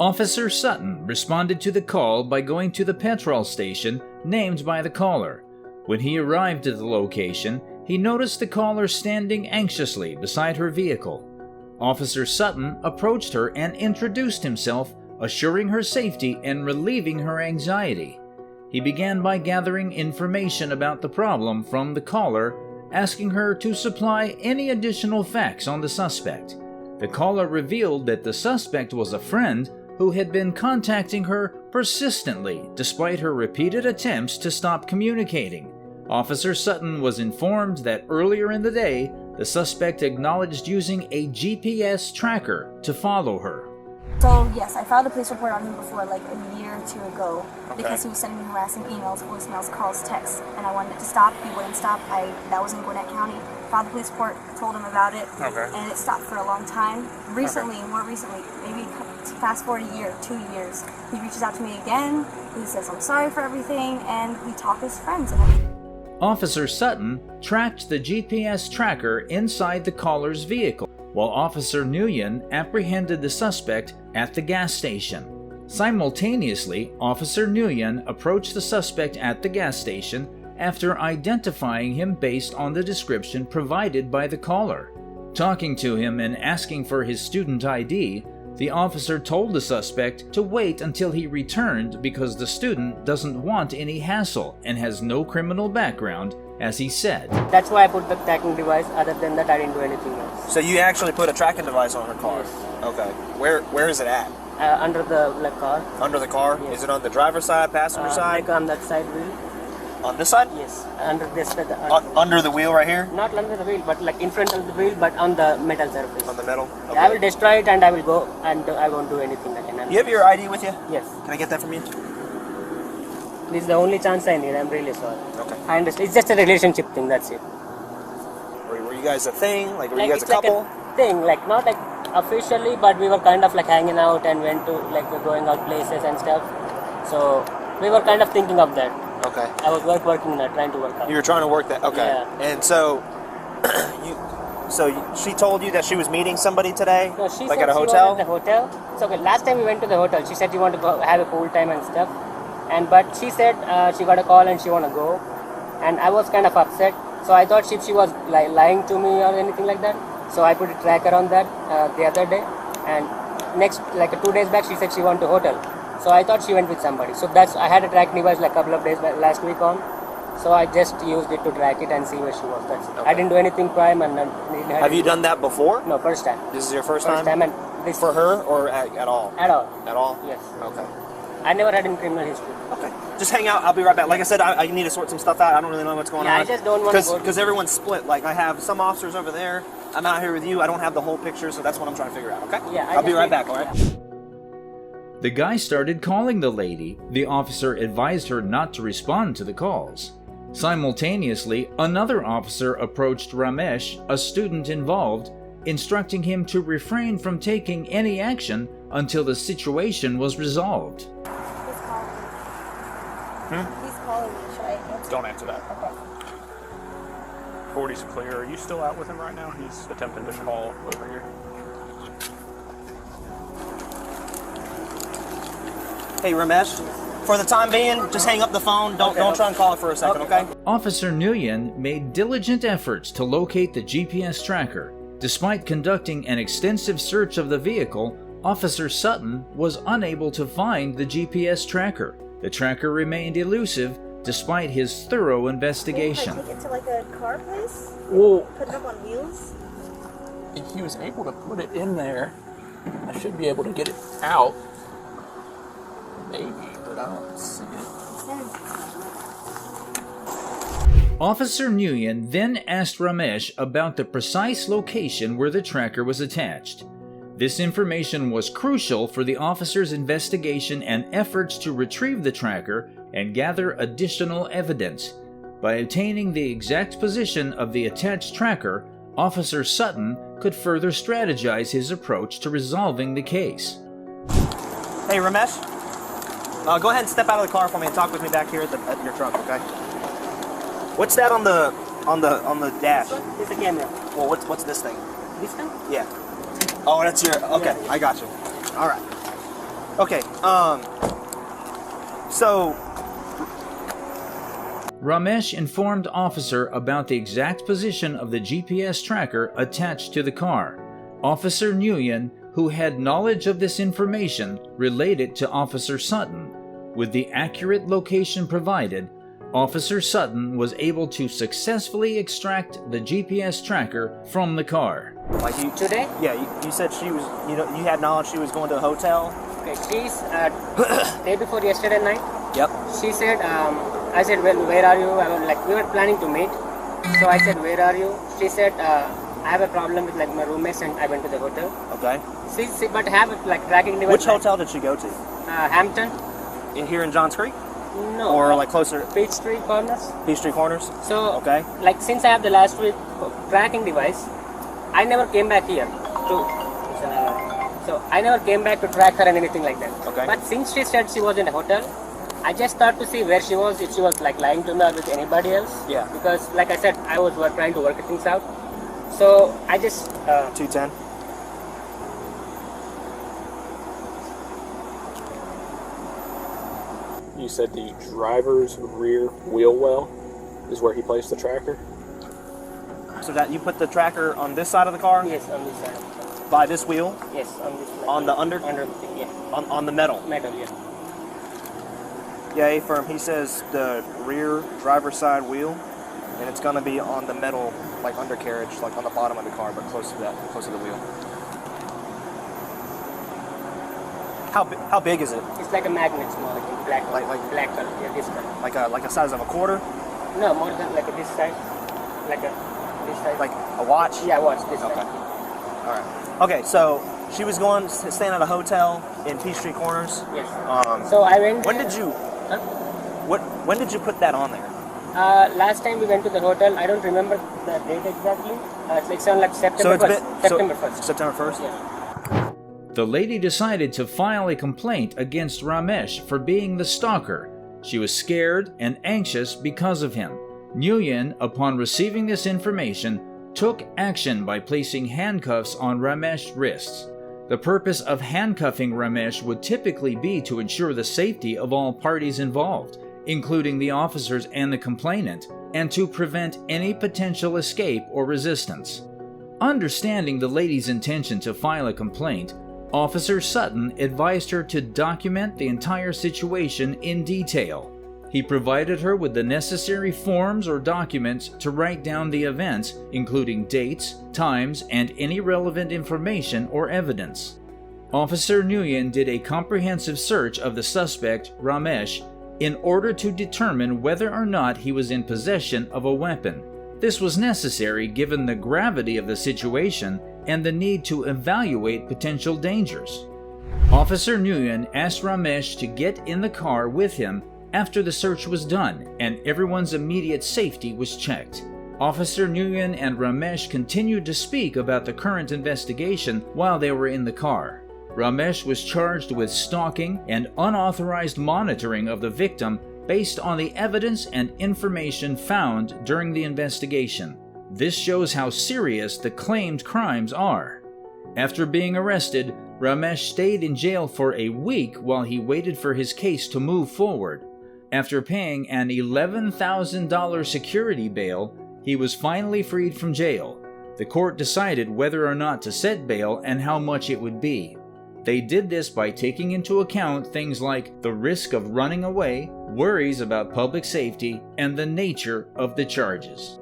Officer Sutton responded to the call by going to the petrol station named by the caller. When he arrived at the location, he noticed the caller standing anxiously beside her vehicle. Officer Sutton approached her and introduced himself, assuring her safety and relieving her anxiety. He began by gathering information about the problem from the caller, asking her to supply any additional facts on the suspect. The caller revealed that the suspect was a friend who had been contacting her persistently despite her repeated attempts to stop communicating. Officer Sutton was informed that earlier in the day, the suspect acknowledged using a GPS tracker to follow her. So yes, I filed a police report on him before, like a year or two ago, because he was sending me harassing emails, voicemails, calls, texts, and I wanted it to stop. He wouldn't stop. That was in Gwinnett County. Filed the police report, told him about it, and it stopped for a long time. Recently, more recently, maybe fast forward a year, 2 years, he reaches out to me again. He says I'm sorry for everything, and we talk as friends and everything. Officer Sutton tracked the GPS tracker inside the caller's vehicle, while Officer Nguyen apprehended the suspect at the gas station. Simultaneously, Officer Nguyen approached the suspect at the gas station after identifying him based on the description provided by the caller. Talking to him and asking for his student ID, the officer told the suspect to wait until he returned because the student doesn't want any hassle and has no criminal background, as he said. That's why I put the tracking device. Other than that, I didn't do anything else. So you actually put a tracking device on her car? Yes. Okay. Where is it at? Under the car. Under the car? Yes. Is it on the driver's side, passenger side? Like on that side wheel. On this side? Yes. Under this. Under the wheel right here? Not under the wheel, but like in front of the wheel, but on the metal surface. On the metal? Okay. Yeah, I will destroy it and I will go and I won't do anything again. You have your ID with you? Yes. Can I get that from you? This is the only chance I need. I'm really sorry. Okay. I understand. It's just a relationship thing. That's it. Were you guys a thing? Like, were Like, you guys a it's couple? like a thing, like not like officially, but we were kind of like hanging out and went to like going out places and stuff. So we were kind of thinking of that. Okay. I was working on that, trying to work out. You were trying to work that? Okay. Yeah. And so, she told you that she was meeting somebody today? No, she like said at a she hotel? was at the hotel. So okay, last time we went to the hotel, she said she wanted to go have a pool time and stuff. But she said she got a call and she want to go. And I was kind of upset. So I thought she was like lying to me or anything like that. So I put a tracker on that the other day. And next, like 2 days back, she said she went to hotel. So I thought she went with somebody. So I had a tracking device like a couple of days back, last week on. So I just used it to track it and see where she was. That's it. Okay. I didn't do anything crime and Have you done that before? No, first time. This is your first First time? time and this For her or at all? at all. At all? Yes. Okay. I never had any criminal history. Okay. Just hang out. I'll be right back. Like I said, I need to sort some stuff out. I don't really know what's going on. I just don't want to go. Because everyone's split. Like, I have some officers over there. I'm out here with you. I don't have the whole picture, so that's what I'm trying to figure out, okay? Yeah, I'll be right back, all right? The guy started calling the lady. The officer advised her not to respond to the calls. Simultaneously, another officer approached Ramesh, a student involved, instructing him to refrain from taking any action until the situation was resolved. He's calling me. He's calling me. Should I answer? Don't answer that. Okay. 40's clear. Are you still out with him right now? He's attempting to call over here. Hey, Ramesh, for the time being, just hang up the phone. Don't try and call it for a second, okay? Officer Nguyen made diligent efforts to locate the GPS tracker. Despite conducting an extensive search of the vehicle, Officer Sutton was unable to find the GPS tracker. The tracker remained elusive despite his thorough investigation. Can I take it to like a car place? Well, Put it up on wheels? if he was able to put it in there, I should be able to get it out. Maybe, but I don't see it. Officer Nguyen then asked Ramesh about the precise location where the tracker was attached. This information was crucial for the officer's investigation and efforts to retrieve the tracker and gather additional evidence. By obtaining the exact position of the attached tracker, Officer Sutton could further strategize his approach to resolving the case. Hey, Ramesh, go ahead and step out of the car for me and talk with me back here at your trunk, okay? What's that on the dash? It's a camera. Well, what's this thing? This one? Yeah. Oh, that's your. Okay, I got you. All right. Okay. So Ramesh informed officer about the exact position of the GPS tracker attached to the car. Officer Nguyen, who had knowledge of this information, relayed it to Officer Sutton. With the accurate location provided, Officer Sutton was able to successfully extract the GPS tracker from the car. like you Today? Yeah, you said she was. You had knowledge she was going to a hotel. Okay, she's day before yesterday night. Yep. She said, I said, well, where are you? I was like, we were planning to meet. So I said, where are you? She said, I have a problem with like my roommates and I went to the hotel. Okay. She but have like tracking device. Which hotel did she go to? Hampton? Here in Johns Creek, No. or like closer Peachtree Corners. Peachtree Corners? So, Okay. like since I have the last week tracking device, I never came back here to. So I never came back to track her and anything like that. Okay. But since she said she was in a hotel, I just thought to see where she was, if she was like lying to me or with anybody else. Yeah. Because like I said, I was trying to work things out. So I just 210. You said the driver's rear wheel well is where he placed the tracker? So that you put the tracker on this side of the car, yes, on this side. by this wheel, Yes, on this. Like, on the under the thing, yeah. on the metal. Metal, yeah. Yeah, A-firm. He says the rear driver's side wheel, and it's gonna be on the metal, like undercarriage, like on the bottom of the car, but close to the wheel. How big is it? It's like a magnet, small, like black, Like- black color. Yeah, this color. Like a size of a quarter, No, more than like this size, like this size. like a watch. yeah, watch this Okay. size. All right. Okay, so she was staying at a hotel in Peachtree Corners. Yes. Um, So I went. when did you? Huh? When did you put that on there? Last time we went to the hotel, I don't remember the date exactly. It's like September So it's 1st. September 1st. September 1st. Yeah. The lady decided to file a complaint against Ramesh for being the stalker. She was scared and anxious because of him. Nguyen, upon receiving this information, took action by placing handcuffs on Ramesh's wrists. The purpose of handcuffing Ramesh would typically be to ensure the safety of all parties involved, including the officers and the complainant, and to prevent any potential escape or resistance. Understanding the lady's intention to file a complaint, Officer Sutton advised her to document the entire situation in detail. He provided her with the necessary forms or documents to write down the events, including dates, times, and any relevant information or evidence. Officer Nguyen did a comprehensive search of the suspect, Ramesh, in order to determine whether or not he was in possession of a weapon. This was necessary given the gravity of the situation and the need to evaluate potential dangers. Officer Nguyen asked Ramesh to get in the car with him after the search was done and everyone's immediate safety was checked. Officer Nguyen and Ramesh continued to speak about the current investigation while they were in the car. Ramesh was charged with stalking and unauthorized monitoring of the victim based on the evidence and information found during the investigation. This shows how serious the claimed crimes are. After being arrested, Ramesh stayed in jail for a week while he waited for his case to move forward. After paying an $11,000 security bail, he was finally freed from jail. The court decided whether or not to set bail and how much it would be. They did this by taking into account things like the risk of running away, worries about public safety, and the nature of the charges.